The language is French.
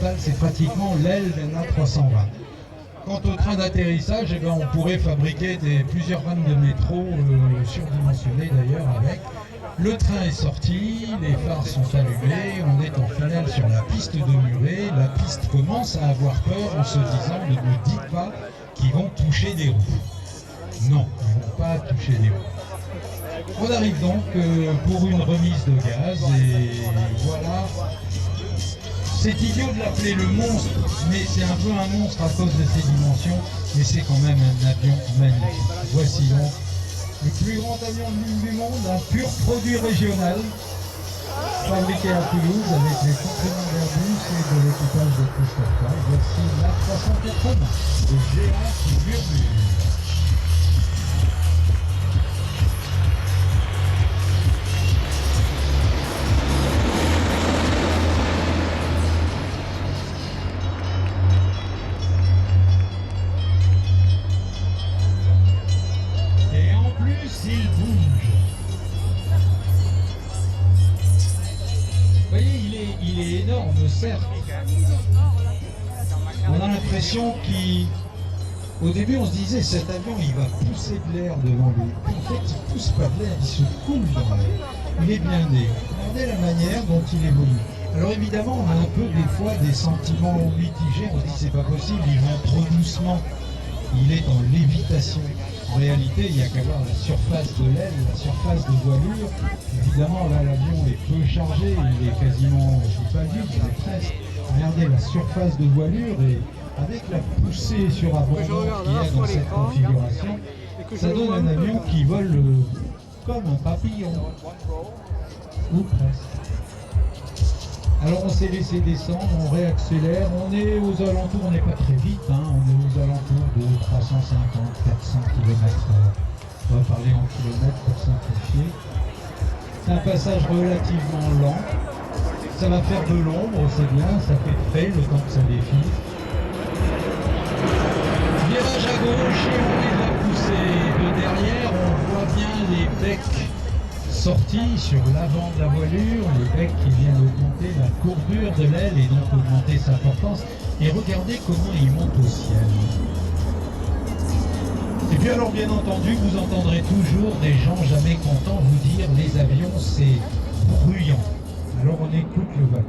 frontale, c'est pratiquement l'aile d'un A320. Quant au train d'atterrissage, eh ben, on pourrait fabriquer plusieurs rames de métro, surdimensionnées d'ailleurs avec. Le train est sorti, les phares sont allumés, on est en finale sur la piste de Muret. La piste commence à avoir peur en se disant « Ne me dites pas qu'ils vont toucher des roues ». Non, ils ne vont pas toucher des roues. On arrive donc pour une remise de gaz et voilà. C'est idiot de l'appeler le monstre, mais c'est un peu un monstre à cause de ses dimensions, mais c'est quand même un avion magnifique. Voici donc le plus grand avion du monde, un pur produit régional, fabriqué à Toulouse avec les compléments d'Airbus et de l'équipage de Christophe. Voici l'A380, le géant qui murmure. Il bouge. Vous voyez, il est énorme, certes. On a l'impression qu'au début, on se disait cet avion, il va pousser de l'air devant lui. En fait, il ne pousse pas de l'air, il se coule dans l'air. Il est blindé. Regardez la manière dont il évolue. Alors évidemment, on a un peu des fois des sentiments mitigés. On se dit c'est pas possible, il va trop doucement. Il est en lévitation. En réalité, il n'y a qu'à voir la surface de l'aile, la surface de voilure. Évidemment, là, l'avion est peu chargé, il est quasiment, je ne sais pas vide, il est presque. Regardez la surface de voilure et avec la poussée surabondante qu'il y a dans cette configuration, ça donne un avion qui vole comme un papillon, ou presque. Alors on s'est laissé descendre, on réaccélère, on est aux alentours, on n'est pas très vite, hein, on est aux alentours de 350-400 km/h. On va parler en kilomètres pour simplifier. C'est un passage relativement lent, ça va faire de l'ombre, c'est bien, ça fait frais le temps que ça défile. Virage à gauche et on est à pousser. De derrière, on voit bien les becs sortis sur l'avant de la voilure, les becs qui viennent augmenter la courbure de l'aile et donc augmenter sa portance. Et regardez comment il monte au ciel. Et puis alors bien entendu, vous entendrez toujours des gens jamais contents vous dire les avions c'est bruyant. Alors on écoute le vacarme.